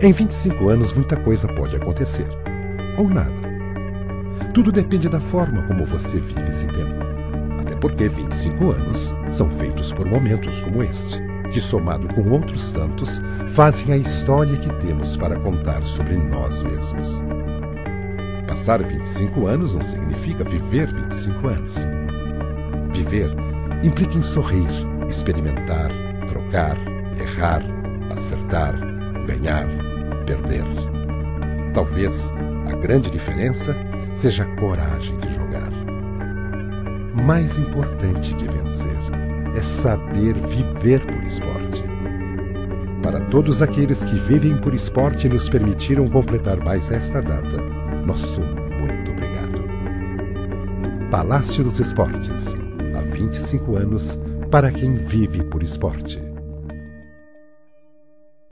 Em 25 anos, muita coisa pode acontecer. Ou nada. Tudo depende da forma como você vive esse tempo. Até porque 25 anos são feitos por momentos como este, que, somado com outros tantos, fazem a história que temos para contar sobre nós mesmos. Passar 25 anos não significa viver 25 anos. Viver implica em sorrir, experimentar, trocar, errar, acertar, ganhar, perder. Talvez a grande diferença seja a coragem de jogar. Mais importante que vencer é saber viver por esporte. Para todos aqueles que vivem por esporte e nos permitiram completar mais esta data, nosso muito obrigado. Palácio dos Esportes, há 25 anos para quem vive por esporte.